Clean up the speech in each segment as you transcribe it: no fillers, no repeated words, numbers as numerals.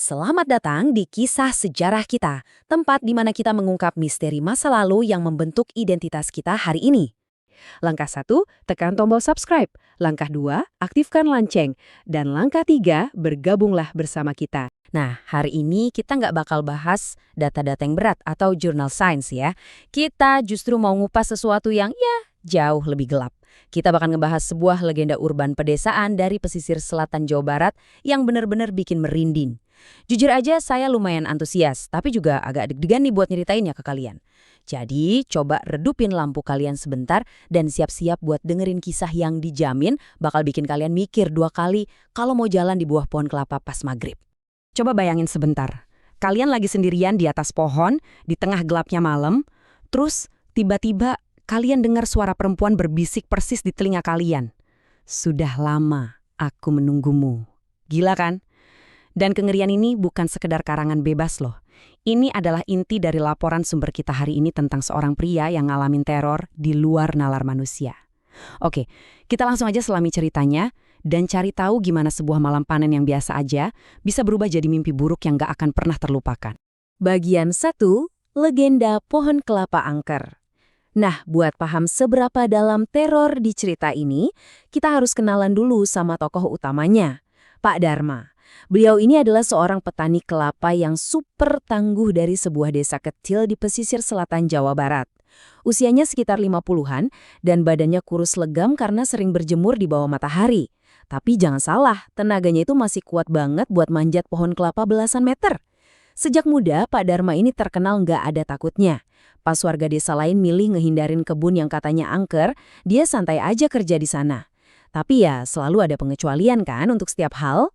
Selamat datang di Kisah Sejarah Kita, tempat di mana kita mengungkap misteri masa lalu yang membentuk identitas kita hari ini. Langkah 1, tekan tombol subscribe. Langkah 2, aktifkan lonceng. Dan langkah 3, bergabunglah bersama kita. Nah, hari ini kita nggak bakal bahas data-data yang berat atau jurnal sains ya. Kita justru mau ngupas sesuatu yang jauh lebih gelap. Kita bakal ngebahas sebuah legenda urban pedesaan dari pesisir selatan Jawa Barat yang benar-benar bikin merinding. Jujur aja saya lumayan antusias, tapi juga agak deg-degan nih buat nyeritainnya ke kalian. Jadi, coba redupin lampu kalian sebentar dan siap-siap buat dengerin kisah yang dijamin bakal bikin kalian mikir 2 kali kalau mau jalan di bawah pohon kelapa pas maghrib. Coba bayangin sebentar, kalian lagi sendirian di atas pohon, di tengah gelapnya malam, terus tiba-tiba kalian dengar suara perempuan berbisik persis di telinga kalian. Sudah lama aku menunggumu. Gila kan? Dan kengerian ini bukan sekedar karangan bebas loh. Ini adalah inti dari laporan sumber kita hari ini tentang seorang pria yang ngalamin teror di luar nalar manusia. Oke, kita langsung aja selami ceritanya dan cari tahu gimana sebuah malam panen yang biasa aja bisa berubah jadi mimpi buruk yang gak akan pernah terlupakan. Bagian 1, Legenda Pohon Kelapa Angker. Nah, buat paham seberapa dalam teror di cerita ini, kita harus kenalan dulu sama tokoh utamanya, Pak Dharma. Beliau ini adalah seorang petani kelapa yang super tangguh dari sebuah desa kecil di pesisir selatan Jawa Barat. Usianya sekitar 50-an dan badannya kurus legam karena sering berjemur di bawah matahari. Tapi jangan salah, tenaganya itu masih kuat banget buat manjat pohon kelapa belasan meter. Sejak muda, Pak Dharma ini terkenal nggak ada takutnya. Pas warga desa lain milih ngehindarin kebun yang katanya angker, dia santai aja kerja di sana. Tapi ya, selalu ada pengecualian kan untuk setiap hal.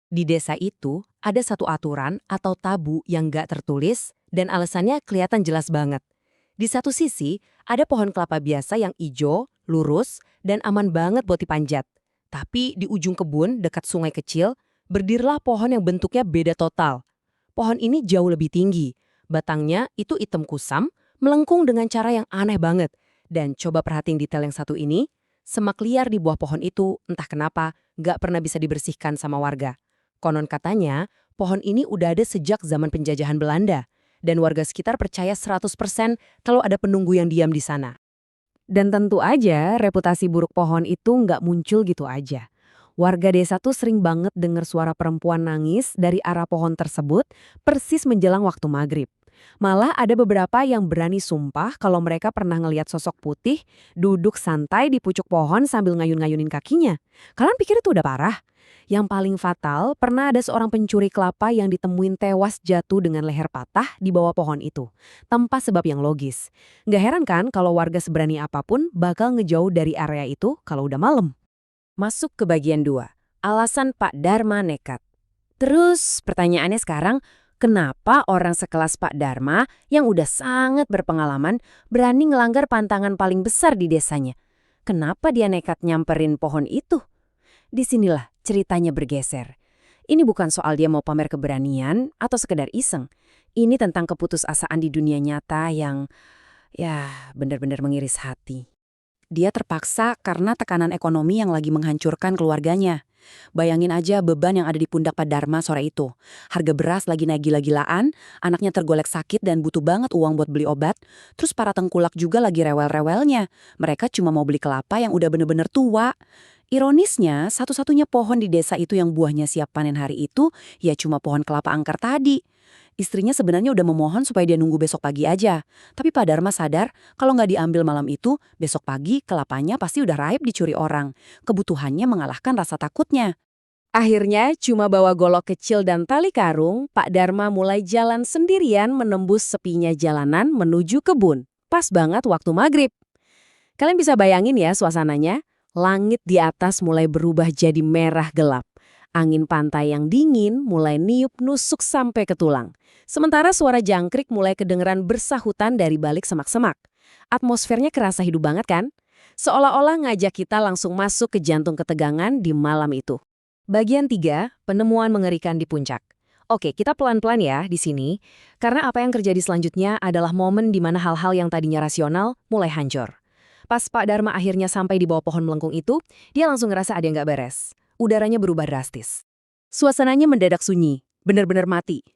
Di desa itu, ada satu aturan atau tabu yang nggak tertulis dan alasannya kelihatan jelas banget. Di satu sisi, ada pohon kelapa biasa yang ijo, lurus, dan aman banget buat dipanjat. Tapi di ujung kebun, dekat sungai kecil, berdirilah pohon yang bentuknya beda total. Pohon ini jauh lebih tinggi. Batangnya itu hitam kusam, melengkung dengan cara yang aneh banget. Dan coba perhatiin detail yang satu ini, semak liar di bawah pohon itu, entah kenapa, nggak pernah bisa dibersihkan sama warga. Konon katanya, pohon ini udah ada sejak zaman penjajahan Belanda, dan warga sekitar percaya 100% kalau ada penunggu yang diam di sana. Dan tentu aja, reputasi buruk pohon itu nggak muncul gitu aja. Warga desa tuh sering banget dengar suara perempuan nangis dari arah pohon tersebut persis menjelang waktu maghrib. Malah ada beberapa yang berani sumpah kalau mereka pernah ngelihat sosok putih duduk santai di pucuk pohon sambil ngayun-ngayunin kakinya. Kalian pikir itu udah parah? Yang paling fatal, pernah ada seorang pencuri kelapa yang ditemuin tewas jatuh dengan leher patah di bawah pohon itu, tanpa sebab yang logis. Nggak heran kan kalau warga seberani apapun bakal ngejauh dari area itu kalau udah malam. Masuk ke bagian 2, alasan Pak Dharma nekat. Terus pertanyaannya sekarang, kenapa orang sekelas Pak Dharma yang udah sangat berpengalaman berani ngelanggar pantangan paling besar di desanya? Kenapa dia nekat nyamperin pohon itu? Disinilah ceritanya bergeser. Ini bukan soal dia mau pamer keberanian atau sekedar iseng. Ini tentang keputusasaan di dunia nyata yang benar-benar mengiris hati. Dia terpaksa karena tekanan ekonomi yang lagi menghancurkan keluarganya. Bayangin aja beban yang ada di pundak Pak Dharma sore itu. Harga beras lagi naik gila-gilaan, anaknya tergolek sakit dan butuh banget uang buat beli obat. Terus para tengkulak juga lagi rewel-rewelnya. Mereka cuma mau beli kelapa yang udah bener-bener tua. Ironisnya, satu-satunya pohon di desa itu yang buahnya siap panen hari itu, ya cuma pohon kelapa angker tadi. Istrinya sebenarnya udah memohon supaya dia nunggu besok pagi aja. Tapi Pak Dharma sadar, kalau nggak diambil malam itu, besok pagi kelapanya pasti udah raib dicuri orang. Kebutuhannya mengalahkan rasa takutnya. Akhirnya, cuma bawa golok kecil dan tali karung, Pak Dharma mulai jalan sendirian menembus sepinya jalanan menuju kebun. Pas banget waktu maghrib. Kalian bisa bayangin ya suasananya? Langit di atas mulai berubah jadi merah gelap. Angin pantai yang dingin mulai niup nusuk sampai ke tulang. Sementara suara jangkrik mulai kedengeran bersahutan dari balik semak-semak. Atmosfernya kerasa hidup banget kan? Seolah-olah ngajak kita langsung masuk ke jantung ketegangan di malam itu. Bagian 3, penemuan mengerikan di puncak. Oke, kita pelan-pelan ya di sini. Karena apa yang terjadi selanjutnya adalah momen di mana hal-hal yang tadinya rasional mulai hancur. Pas Pak Dharma akhirnya sampai di bawah pohon melengkung itu, dia langsung ngerasa ada yang nggak beres. Udaranya berubah drastis. Suasananya mendadak sunyi, Benar-benar mati.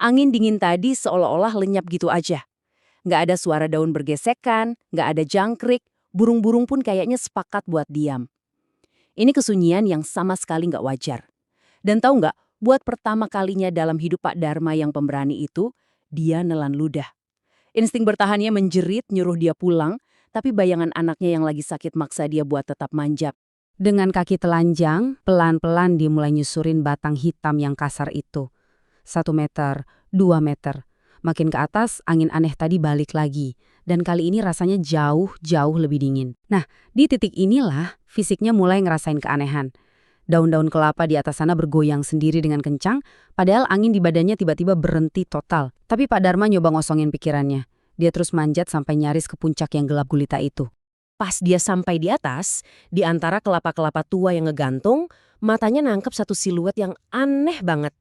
Angin dingin tadi seolah-olah lenyap gitu aja. Nggak ada suara daun bergesekan, nggak ada jangkrik, burung-burung pun kayaknya sepakat buat diam. Ini kesunyian yang sama sekali nggak wajar. Dan tahu nggak, buat pertama kalinya dalam hidup Pak Dharma yang pemberani itu, dia nelan ludah. Insting bertahannya menjerit nyuruh dia pulang, tapi bayangan anaknya yang lagi sakit maksa dia buat tetap manjap. Dengan kaki telanjang, pelan-pelan dia mulai nyusurin batang hitam yang kasar itu. 1 meter, 2 meter. Makin ke atas, angin aneh tadi balik lagi. Dan kali ini rasanya jauh-jauh lebih dingin. Nah, di titik inilah fisiknya mulai ngerasain keanehan. Daun-daun kelapa di atas sana bergoyang sendiri dengan kencang, padahal angin di badannya tiba-tiba berhenti total. Tapi Pak Dharma nyoba ngosongin pikirannya. Dia terus manjat sampai nyaris ke puncak yang gelap gulita itu. Pas dia sampai di atas, di antara kelapa-kelapa tua yang ngegantung, matanya nangkep satu siluet yang aneh banget.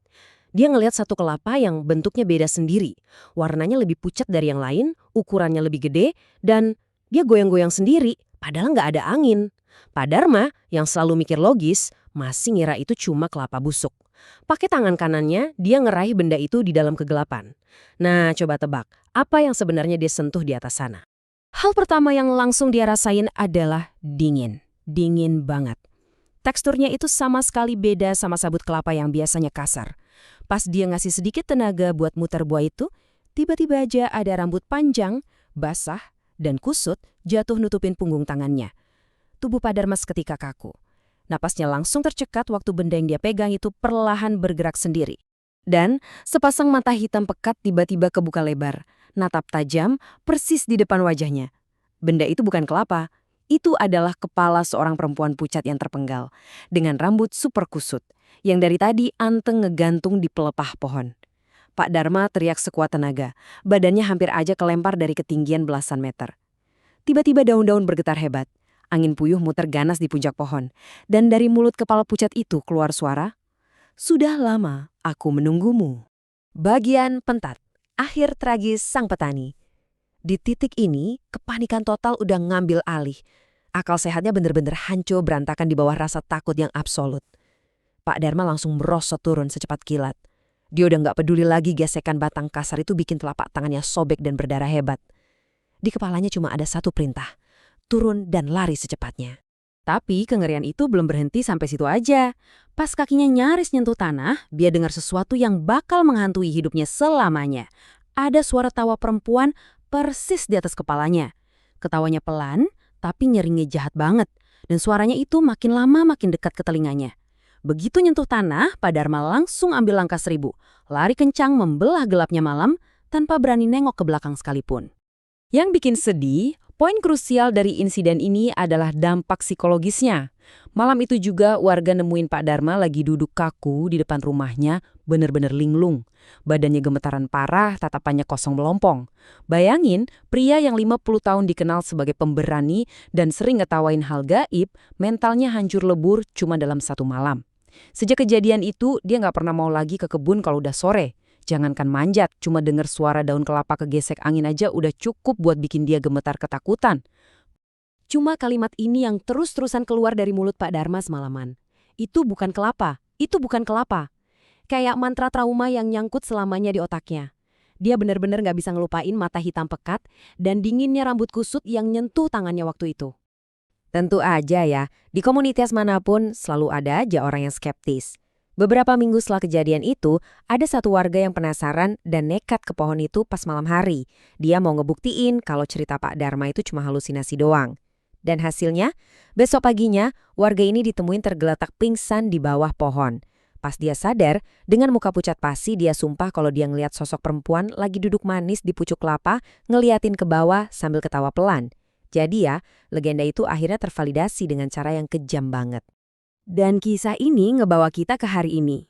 Dia ngelihat satu kelapa yang bentuknya beda sendiri. Warnanya lebih pucat dari yang lain, ukurannya lebih gede, dan dia goyang-goyang sendiri, padahal nggak ada angin. Pak Dharma, yang selalu mikir logis, masih ngira itu cuma kelapa busuk. Pakai tangan kanannya, dia ngeraih benda itu di dalam kegelapan. Nah, coba tebak, apa yang sebenarnya dia sentuh di atas sana? Hal pertama yang langsung dia rasain adalah dingin. Dingin banget. Teksturnya itu sama sekali beda sama sabut kelapa yang biasanya kasar. Pas dia ngasih sedikit tenaga buat muter buah itu, tiba-tiba aja ada rambut panjang, basah, dan kusut jatuh nutupin punggung tangannya. Tubuh Pak Dharma seketika kaku. Napasnya langsung tercekat waktu benda yang dia pegang itu perlahan bergerak sendiri. Dan sepasang mata hitam pekat tiba-tiba kebuka lebar, natap tajam, persis di depan wajahnya. Benda itu bukan kelapa, itu adalah kepala seorang perempuan pucat yang terpenggal, dengan rambut super kusut, yang dari tadi anteng ngegantung di pelepah pohon. Pak Dharma teriak sekuat tenaga, badannya hampir aja kelempar dari ketinggian belasan meter. Tiba-tiba daun-daun bergetar hebat, angin puyuh muter ganas di puncak pohon, dan dari mulut kepala pucat itu keluar suara, "Sudah lama aku menunggumu." Bagian pentat. Akhir tragis sang petani. Di titik ini, kepanikan total udah ngambil alih. Akal sehatnya bener-bener hancur berantakan di bawah rasa takut yang absolut. Pak Dharma langsung merosot turun secepat kilat. Dia udah nggak peduli lagi gesekan batang kasar itu bikin telapak tangannya sobek dan berdarah hebat. Di kepalanya cuma ada satu perintah, turun dan lari secepatnya. Tapi kengerian itu belum berhenti sampai situ aja. Pas kakinya nyaris nyentuh tanah, dia dengar sesuatu yang bakal menghantui hidupnya selamanya. Ada suara tawa perempuan persis di atas kepalanya. Ketawanya pelan, tapi nyeringnya jahat banget. Dan suaranya itu makin lama makin dekat ke telinganya. Begitu nyentuh tanah, Pak Dharma langsung ambil langkah 1000. Lari kencang membelah gelapnya malam, tanpa berani nengok ke belakang sekalipun. Yang bikin sedih, poin krusial dari insiden ini adalah dampak psikologisnya. Malam itu juga warga nemuin Pak Dharma lagi duduk kaku di depan rumahnya, bener-bener linglung. Badannya gemetaran parah, tatapannya kosong melompong. Bayangin, pria yang 50 tahun dikenal sebagai pemberani dan sering ngetawain hal gaib, mentalnya hancur lebur cuma dalam 1 malam. Sejak kejadian itu, dia nggak pernah mau lagi ke kebun kalau udah sore. Jangankan manjat, cuma dengar suara daun kelapa kegesek angin aja udah cukup buat bikin dia gemetar ketakutan. Cuma kalimat ini yang terus-terusan keluar dari mulut Pak Dharma semalaman. Itu bukan kelapa, itu bukan kelapa. Kayak mantra trauma yang nyangkut selamanya di otaknya. Dia benar-benar nggak bisa ngelupain mata hitam pekat dan dinginnya rambut kusut yang nyentuh tangannya waktu itu. Tentu aja ya, di komunitas manapun selalu ada aja orang yang skeptis. Beberapa minggu setelah kejadian itu, ada satu warga yang penasaran dan nekat ke pohon itu pas malam hari. Dia mau ngebuktiin kalau cerita Pak Dharma itu cuma halusinasi doang. Dan hasilnya, besok paginya, warga ini ditemuin tergeletak pingsan di bawah pohon. Pas dia sadar, dengan muka pucat pasi dia sumpah kalau dia ngeliat sosok perempuan lagi duduk manis di pucuk kelapa, ngeliatin ke bawah sambil ketawa pelan. Jadi ya, legenda itu akhirnya tervalidasi dengan cara yang kejam banget. Dan kisah ini ngebawa kita ke hari ini.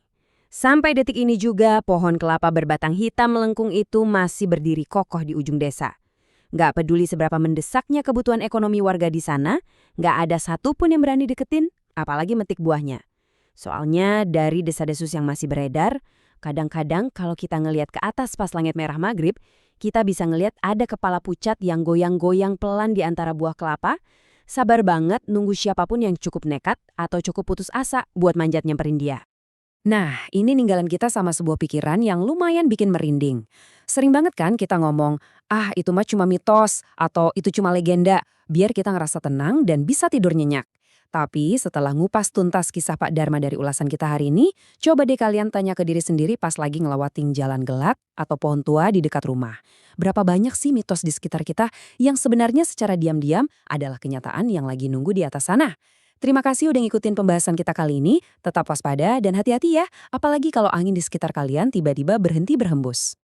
Sampai detik ini juga, pohon kelapa berbatang hitam melengkung itu masih berdiri kokoh di ujung desa. Nggak peduli seberapa mendesaknya kebutuhan ekonomi warga di sana, nggak ada satupun yang berani deketin, apalagi metik buahnya. Soalnya dari desa-desus yang masih beredar, kadang-kadang kalau kita ngelihat ke atas pas langit merah maghrib, kita bisa ngelihat ada kepala pucat yang goyang-goyang pelan di antara buah kelapa. Sabar banget nunggu siapapun yang cukup nekat atau cukup putus asa buat manjat nyamperin dia. Nah, ini ninggalan kita sama sebuah pikiran yang lumayan bikin merinding. Sering banget kan kita ngomong, ah itu mah cuma mitos, atau itu cuma legenda, biar kita ngerasa tenang dan bisa tidur nyenyak. Tapi setelah ngupas tuntas kisah Pak Dharma dari ulasan kita hari ini, coba deh kalian tanya ke diri sendiri pas lagi ngelewatin jalan gelap atau pohon tua di dekat rumah. Berapa banyak sih mitos di sekitar kita yang sebenarnya secara diam-diam adalah kenyataan yang lagi nunggu di atas sana? Terima kasih udah ngikutin pembahasan kita kali ini. Tetap waspada dan hati-hati ya, apalagi kalau angin di sekitar kalian tiba-tiba berhenti berhembus.